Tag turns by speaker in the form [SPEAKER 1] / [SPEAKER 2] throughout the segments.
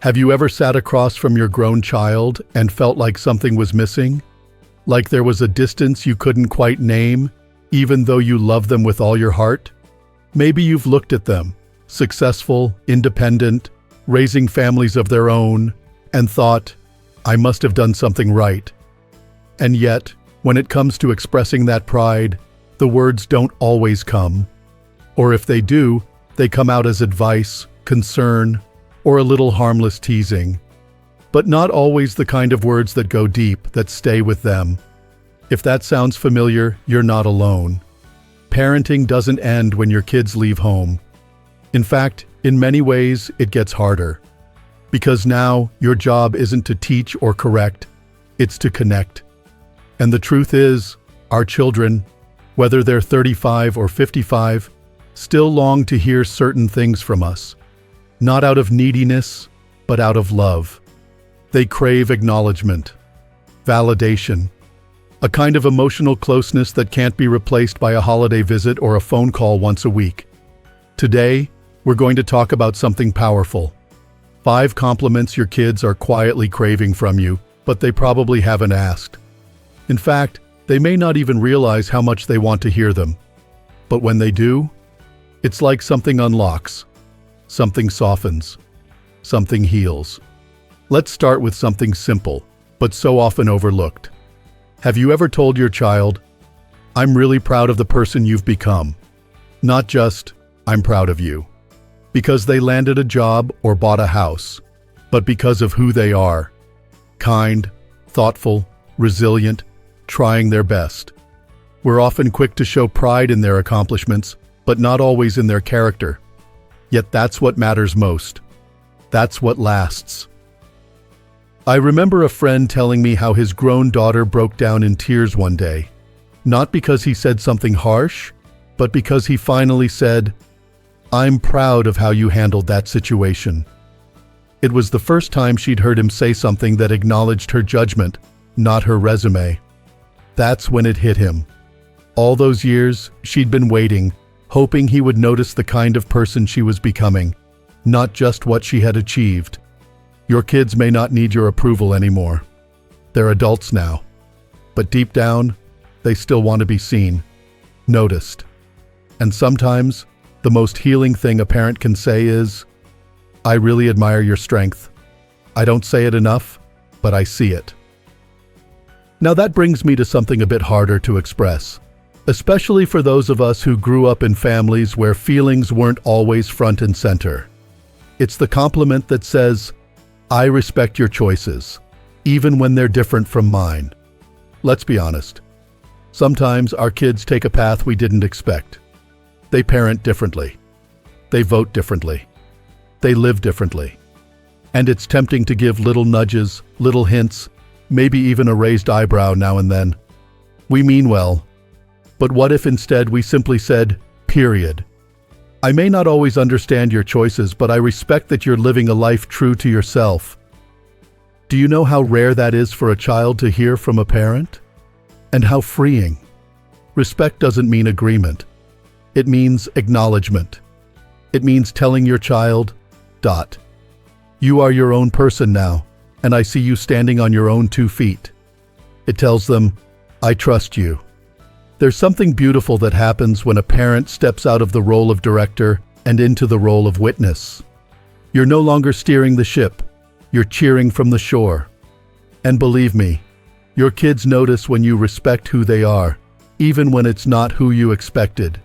[SPEAKER 1] Have you ever sat across from your grown child and felt like something was missing? Like there was a distance you couldn't quite name, even though you love them with all your heart? Maybe you've looked at them, successful, independent, raising families of their own, and thought, I must have done something right. And yet, when it comes to expressing that pride, the words don't always come. Or if they do, they come out as advice, concern, or a little harmless teasing. But not always the kind of words that go deep, that stay with them. If that sounds familiar, you're not alone. Parenting doesn't end when your kids leave home. In fact, in many ways, it gets harder. Because now, your job isn't to teach or correct, it's to connect. And the truth is, our children, whether they're 35 or 55, still long to hear certain things from us. Not out of neediness, but out of love. They crave acknowledgement, validation, a kind of emotional closeness that can't be replaced by a holiday visit or a phone call once a week. Today, we're going to talk about something powerful. 5 compliments your kids are quietly craving from you, but they probably haven't asked. In fact, they may not even realize how much they want to hear them. But when they do, it's like something unlocks, something softens, something heals. Let's start with something simple, but so often overlooked. Have you ever told your child, I'm really proud of the person you've become? Not just, I'm proud of you. Because they landed a job or bought a house, but because of who they are. Kind, thoughtful, resilient, trying their best. We're often quick to show pride in their accomplishments, but not always in their character. Yet that's what matters most. That's what lasts. I remember a friend telling me how his grown daughter broke down in tears one day. Not because he said something harsh, but because he finally said, I'm proud of how you handled that situation. It was the first time she'd heard him say something that acknowledged her judgment, not her resume. That's when it hit him. All those years, she'd been waiting, hoping he would notice the kind of person she was becoming, not just what she had achieved. Your kids may not need your approval anymore. They're adults now. But deep down, they still want to be seen, noticed. And sometimes, the most healing thing a parent can say is, I really admire your strength. I don't say it enough, but I see it. Now that brings me to something a bit harder to express, especially for those of us who grew up in families where feelings weren't always front and center. It's the compliment that says, I respect your choices, even when they're different from mine. Let's be honest. Sometimes our kids take a path we didn't expect. They parent differently. They vote differently. They live differently. And it's tempting to give little nudges, little hints, maybe even a raised eyebrow now and then. We mean well. But what if instead we simply said, period? I may not always understand your choices, but I respect that you're living a life true to yourself. Do you know how rare that is for a child to hear from a parent? And how freeing. Respect doesn't mean agreement. It means acknowledgement. It means telling your child, you are your own person now, and I see you standing on your own 2 feet. It tells them, I trust you. There's something beautiful that happens when a parent steps out of the role of director and into the role of witness. You're no longer steering the ship, you're cheering from the shore. And believe me, your kids notice when you respect who they are, even when it's not who you expected.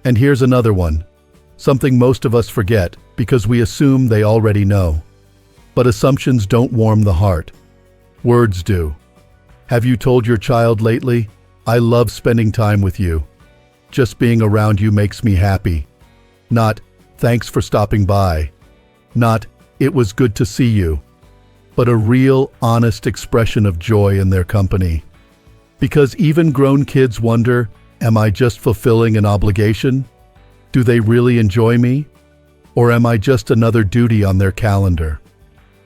[SPEAKER 1] And here's another one, something most of us forget because we assume they already know. But assumptions don't warm the heart. Words do. Have you told your child lately, I love spending time with you. Just being around you makes me happy. Not, thanks for stopping by. Not, it was good to see you. But a real, honest expression of joy in their company. Because even grown kids wonder, am I just fulfilling an obligation? Do they really enjoy me? Or am I just another duty on their calendar?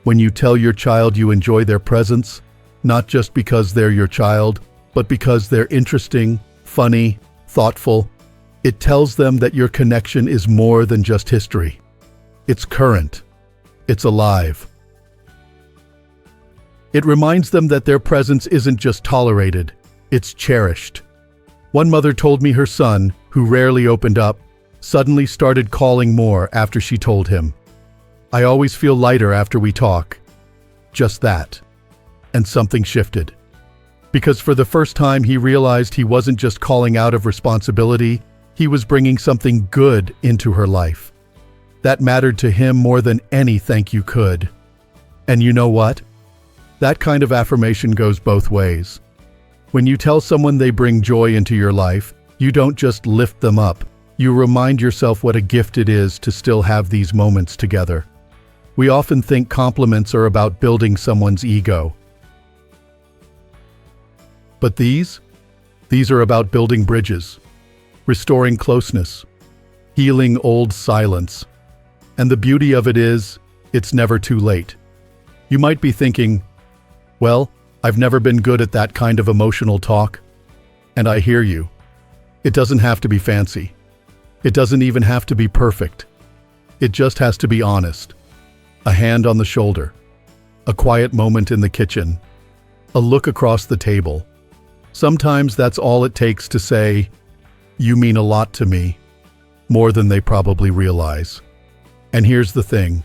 [SPEAKER 1] When you tell your child you enjoy their presence, not just because they're your child, but because they're interesting, funny, thoughtful, it tells them that your connection is more than just history. It's current. It's alive. It reminds them that their presence isn't just tolerated, it's cherished. One mother told me her son, who rarely opened up, suddenly started calling more after she told him. "I always feel lighter after we talk." Just that. And something shifted. Because for the first time he realized he wasn't just calling out of responsibility, he was bringing something good into her life. That mattered to him more than any thank you could. And you know what? That kind of affirmation goes both ways. When you tell someone they bring joy into your life, you don't just lift them up. You remind yourself what a gift it is to still have these moments together. We often think compliments are about building someone's ego. But these are about building bridges, restoring closeness, healing old silence. And the beauty of it is, it's never too late. You might be thinking, well, I've never been good at that kind of emotional talk. And I hear you. It doesn't have to be fancy. It doesn't even have to be perfect. It just has to be honest. A hand on the shoulder, a quiet moment in the kitchen, a look across the table. Sometimes that's all it takes to say, "You mean a lot to me," more than they probably realize. And here's the thing.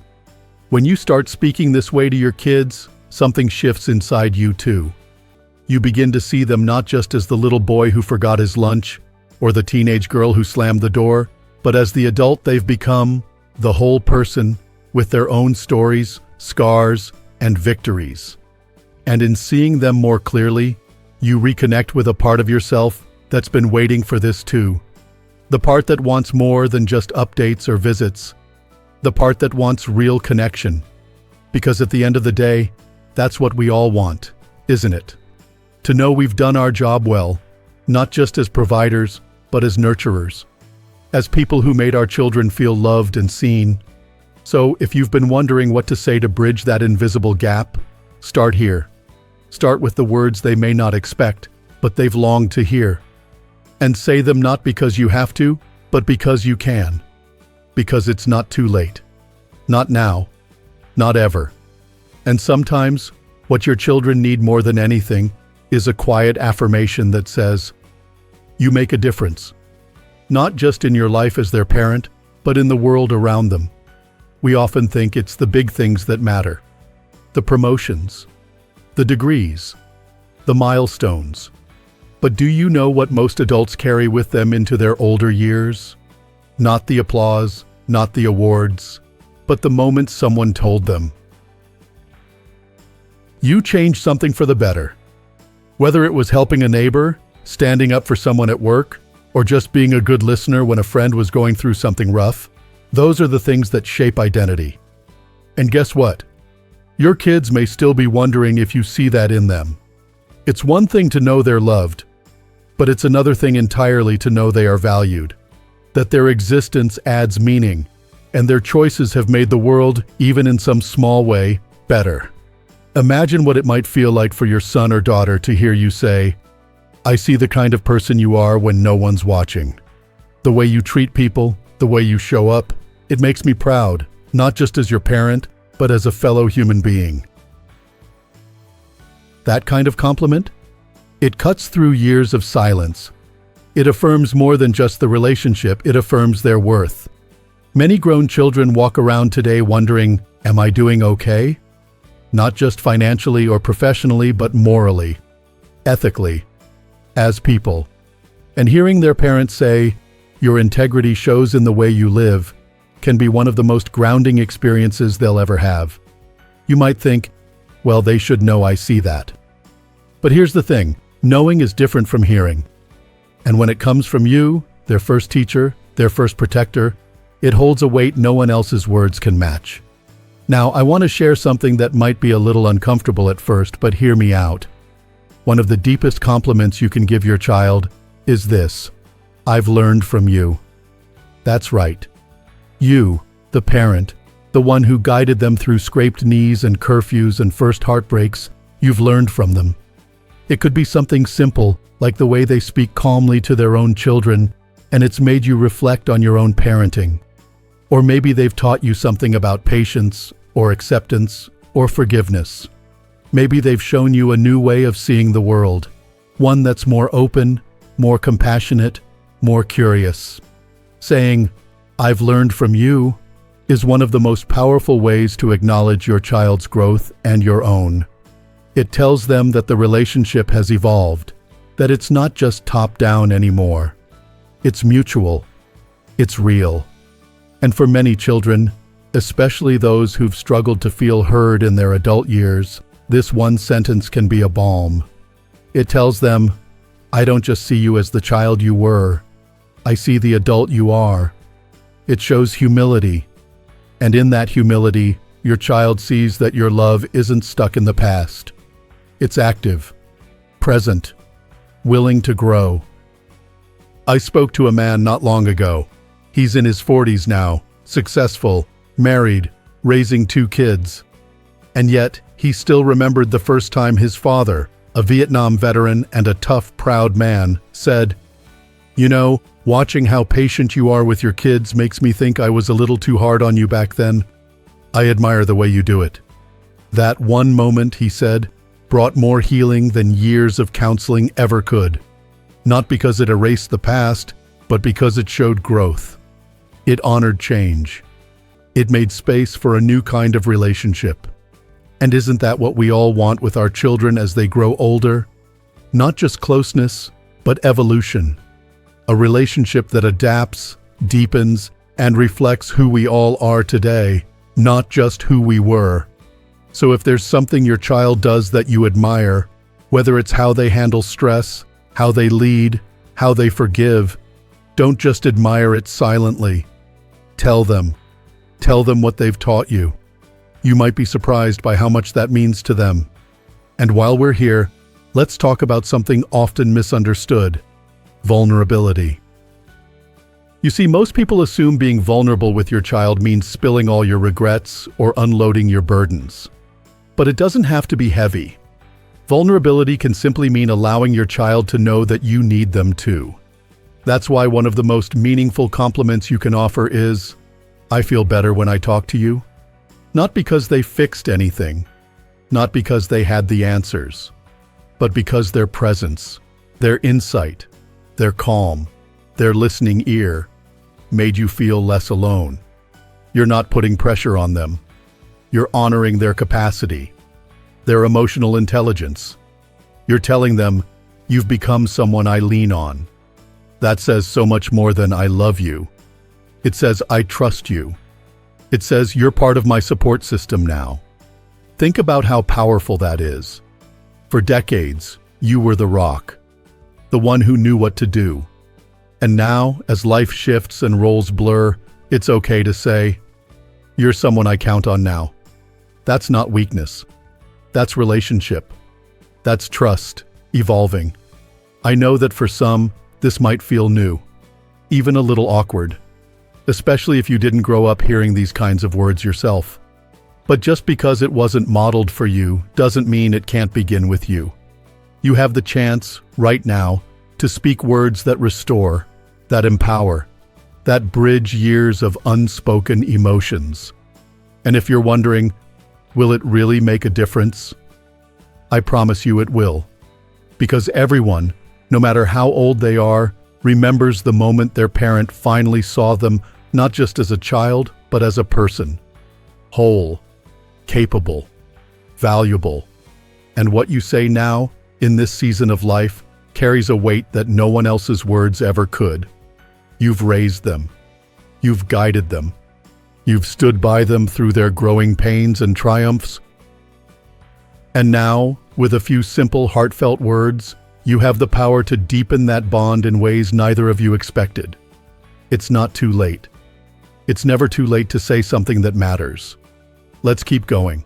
[SPEAKER 1] When you start speaking this way to your kids, something shifts inside you too. You begin to see them not just as the little boy who forgot his lunch, or the teenage girl who slammed the door, but as the adult they've become, the whole person, with their own stories, scars, and victories. And in seeing them more clearly, you reconnect with a part of yourself that's been waiting for this too. The part that wants more than just updates or visits. The part that wants real connection. Because at the end of the day, that's what we all want, isn't it? To know we've done our job well, not just as providers, but as nurturers. As people who made our children feel loved and seen. So if you've been wondering what to say to bridge that invisible gap, start here. Start with the words they may not expect, but they've longed to hear. And say them not because you have to, but because you can. Because it's not too late. Not now. Not ever. And sometimes, what your children need more than anything is a quiet affirmation that says, "You make a difference." Not just in your life as their parent, but in the world around them. We often think it's the big things that matter. The promotions, the degrees, the milestones. But do you know what most adults carry with them into their older years? Not the applause, not the awards, but the moment someone told them, "You changed something for the better." Whether it was helping a neighbor, standing up for someone at work, or just being a good listener when a friend was going through something rough, those are the things that shape identity. And guess what? Your kids may still be wondering if you see that in them. It's one thing to know they're loved, but it's another thing entirely to know they are valued, that their existence adds meaning, and their choices have made the world, even in some small way, better. Imagine what it might feel like for your son or daughter to hear you say, "I see the kind of person you are when no one's watching. The way you treat people, the way you show up, it makes me proud, not just as your parent, but as a fellow human being." That kind of compliment? It cuts through years of silence. It affirms more than just the relationship, it affirms their worth. Many grown children walk around today wondering, "Am I doing okay?" Not just financially or professionally, but morally, ethically, as people. And hearing their parents say, "Your integrity shows in the way you live," can be one of the most grounding experiences they'll ever have. You might think, well, they should know I see that. But here's the thing, knowing is different from hearing. And when it comes from you, their first teacher, their first protector, it holds a weight no one else's words can match. Now, I want to share something that might be a little uncomfortable at first, but hear me out. One of the deepest compliments you can give your child is this: "I've learned from you." That's right. You, the parent, the one who guided them through scraped knees and curfews and first heartbreaks, you've learned from them. It could be something simple, like the way they speak calmly to their own children, and it's made you reflect on your own parenting. Or maybe they've taught you something about patience, or acceptance, or forgiveness. Maybe they've shown you a new way of seeing the world, one that's more open, more compassionate, more curious. Saying, "I've learned from you," is one of the most powerful ways to acknowledge your child's growth and your own. It tells them that the relationship has evolved, that it's not just top-down anymore. It's mutual. It's real. And for many children, especially those who've struggled to feel heard in their adult years, this one sentence can be a balm. It tells them, "I don't just see you as the child you were. I see the adult you are." It shows humility. And in that humility, your child sees that your love isn't stuck in the past. It's active, present, willing to grow. I spoke to a man not long ago. He's in his 40s now, successful, married, raising 2 kids. And yet, he still remembered the first time his father, a Vietnam veteran and a tough, proud man, said, "You know, watching how patient you are with your kids makes me think I was a little too hard on you back then. I admire the way you do it." That one moment, he said, brought more healing than years of counseling ever could. Not because it erased the past, but because it showed growth. It honored change. It made space for a new kind of relationship. And isn't that what we all want with our children as they grow older? Not just closeness, but evolution. A relationship that adapts, deepens, and reflects who we all are today, not just who we were. So if there's something your child does that you admire, whether it's how they handle stress, how they lead, how they forgive, don't just admire it silently. Tell them. Tell them what they've taught you. You might be surprised by how much that means to them. And while we're here, let's talk about something often misunderstood: vulnerability. You see, most people assume being vulnerable with your child means spilling all your regrets or unloading your burdens. But it doesn't have to be heavy. Vulnerability can simply mean allowing your child to know that you need them too. That's why one of the most meaningful compliments you can offer is, "I feel better when I talk to you." Not because they fixed anything, not because they had the answers, but because their presence, their insight, their calm, their listening ear made you feel less alone. You're not putting pressure on them. You're honoring their capacity, their emotional intelligence. You're telling them, "You've become someone I lean on." That says so much more than "I love you." It says, "I trust you." It says, "You're part of my support system now." Think about how powerful that is. For decades, you were the rock, the one who knew what to do. And now, as life shifts and roles blur, it's okay to say, "You're someone I count on now." That's not weakness. That's relationship. That's trust, evolving. I know that for some, this might feel new, even a little awkward, especially if you didn't grow up hearing these kinds of words yourself. But just because it wasn't modeled for you doesn't mean it can't begin with you. You have the chance, right now, to speak words that restore, that empower, that bridge years of unspoken emotions. And if you're wondering, will it really make a difference? I promise you it will. Because everyone, no matter how old they are, remembers the moment their parent finally saw them not just as a child, but as a person. Whole, capable, valuable. And what you say now, in this season of life, carries a weight that no one else's words ever could. You've raised them. You've guided them. You've stood by them through their growing pains and triumphs. And now, with a few simple, heartfelt words, you have the power to deepen that bond in ways neither of you expected. It's not too late. It's never too late to say something that matters. Let's keep going.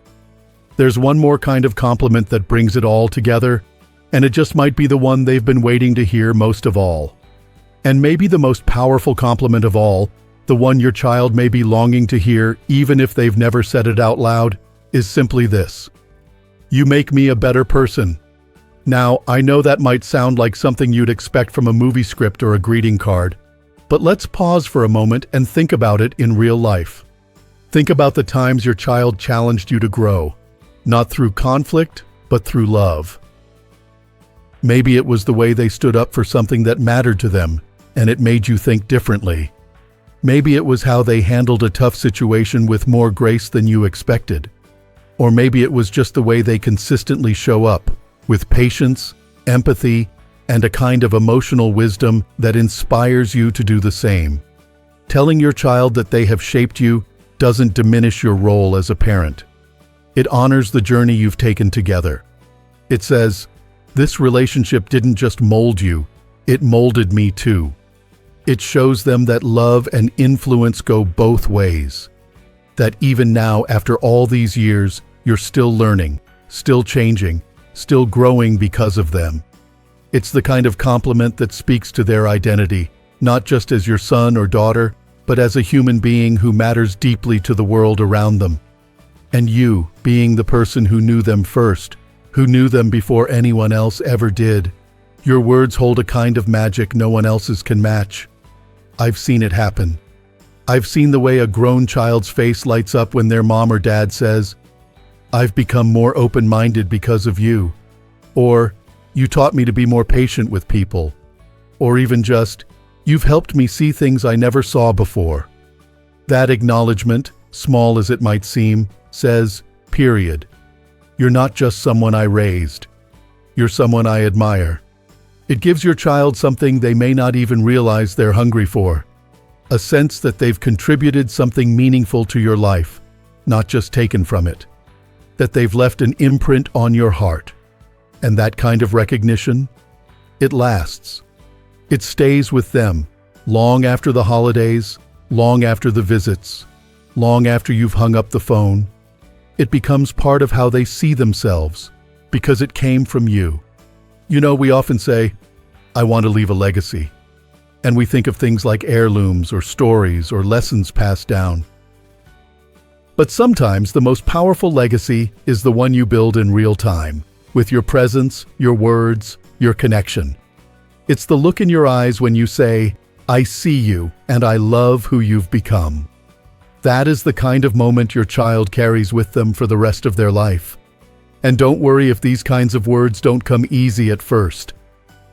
[SPEAKER 1] There's one more kind of compliment that brings it all together, and it just might be the one they've been waiting to hear most of all. And maybe the most powerful compliment of all, the one your child may be longing to hear even if they've never said it out loud, is simply this: "You make me a better person." Now, I know that might sound like something you'd expect from a movie script or a greeting card, but let's pause for a moment and think about it in real life. Think about the times your child challenged you to grow, not through conflict, but through love. Maybe it was the way they stood up for something that mattered to them, and it made you think differently. Maybe it was how they handled a tough situation with more grace than you expected. Or maybe it was just the way they consistently show up, with patience, empathy, and a kind of emotional wisdom that inspires you to do the same. Telling your child that they have shaped you doesn't diminish your role as a parent. It honors the journey you've taken together. It says, "This relationship didn't just mold you, it molded me too." It shows them that love and influence go both ways. That even now, after all these years, you're still learning, still changing, still growing because of them. It's the kind of compliment that speaks to their identity, not just as your son or daughter, but as a human being who matters deeply to the world around them. And you, being the person who knew them first, who knew them before anyone else ever did, your words hold a kind of magic no one else's can match. I've seen it happen. I've seen the way a grown child's face lights up when their mom or dad says, "I've become more open-minded because of you," or "You taught me to be more patient with people," or even just, "You've helped me see things I never saw before." That acknowledgement, small as it might seem, says, period. You're not just someone I raised. You're someone I admire. It gives your child something they may not even realize they're hungry for. A sense that they've contributed something meaningful to your life, not just taken from it. That they've left an imprint on your heart. And that kind of recognition, it lasts. It stays with them, long after the holidays, long after the visits, long after you've hung up the phone. It becomes part of how they see themselves, because it came from you. You know, we often say, "I want to leave a legacy." And we think of things like heirlooms or stories or lessons passed down. But sometimes the most powerful legacy is the one you build in real time, with your presence, your words, your connection. It's the look in your eyes when you say, "I see you and I love who you've become." That is the kind of moment your child carries with them for the rest of their life. And don't worry if these kinds of words don't come easy at first.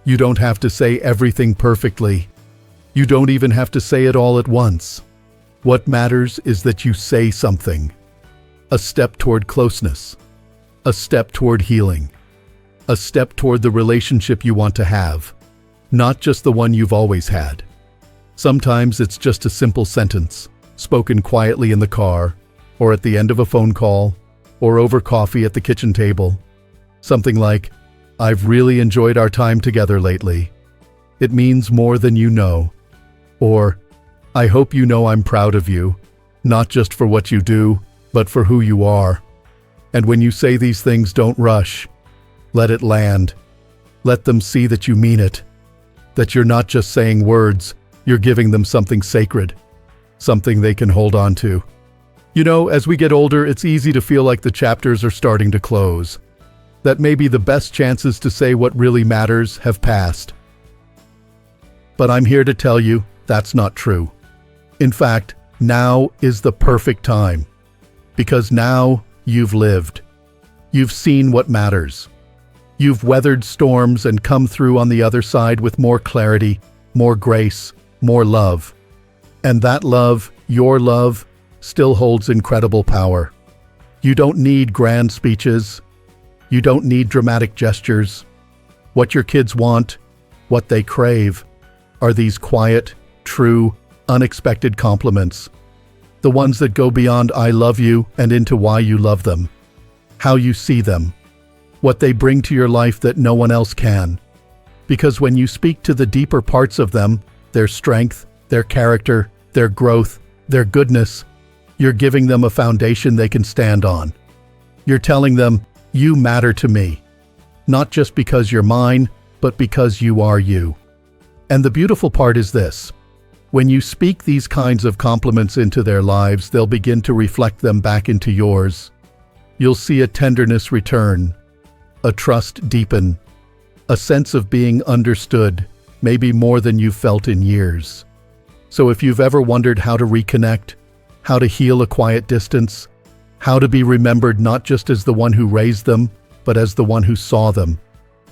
[SPEAKER 1] You don't have to say everything perfectly. You don't even have to say it all at once. What matters is that you say something. A step toward closeness. A step toward healing. A step toward the relationship you want to have, not just the one you've always had. Sometimes it's just a simple sentence, spoken quietly in the car, or at the end of a phone call, or over coffee at the kitchen table. Something like, "I've really enjoyed our time together lately. It means more than you know." Or, "I hope you know I'm proud of you, not just for what you do, but for who you are." And when you say these things, don't rush. Let it land. Let them see that you mean it. That you're not just saying words, you're giving them something sacred, something they can hold on to. You know, as we get older, it's easy to feel like the chapters are starting to close. That maybe the best chances to say what really matters have passed. But I'm here to tell you that's not true. In fact, now is the perfect time. Because now you've lived. You've seen what matters. You've weathered storms and come through on the other side with more clarity, more grace, more love. And that love, your love, still holds incredible power. You don't need grand speeches. You don't need dramatic gestures. What your kids want, what they crave, are these quiet, true, unexpected compliments. The ones that go beyond "I love you" and into why you love them. How you see them. What they bring to your life that no one else can. Because when you speak to the deeper parts of them, their strength, their character, their growth, their goodness, you're giving them a foundation they can stand on. You're telling them, "You matter to me." Not just because you're mine, but because you are you. And the beautiful part is this. When you speak these kinds of compliments into their lives, they'll begin to reflect them back into yours. You'll see a tenderness return, a trust deepen, a sense of being understood, maybe more than you've felt in years. So if you've ever wondered how to reconnect, how to heal a quiet distance, how to be remembered not just as the one who raised them, but as the one who saw them.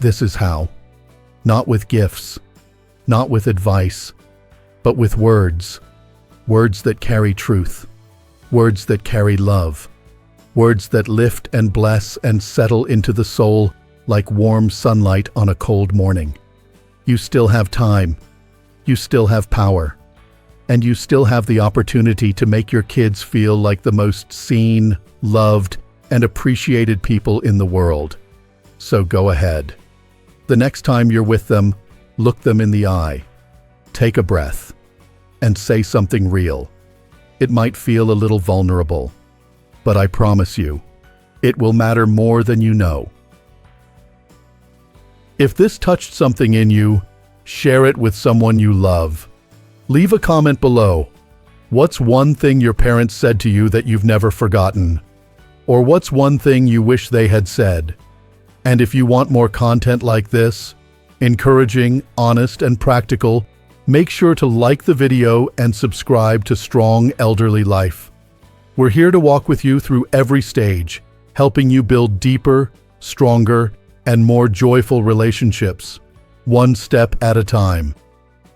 [SPEAKER 1] This is how. Not with gifts, not with advice, but with words. Words that carry truth. Words that carry love. Words that lift and bless and settle into the soul like warm sunlight on a cold morning. You still have time. You still have power. And you still have the opportunity to make your kids feel like the most seen, loved, and appreciated people in the world. So go ahead. The next time you're with them, look them in the eye. Take a breath. And say something real. It might feel a little vulnerable, but I promise you, it will matter more than you know. If this touched something in you, share it with someone you love. Leave a comment below. What's one thing your parents said to you that you've never forgotten? Or what's one thing you wish they had said? And if you want more content like this, encouraging, honest, and practical, make sure to like the video and subscribe to Strong Elderly Life. We're here to walk with you through every stage, helping you build deeper, stronger, and more joyful relationships, one step at a time.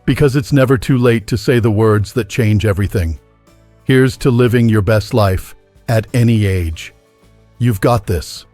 [SPEAKER 1] Because it's never too late to say the words that change everything. Here's to living your best life at any age. You've got this.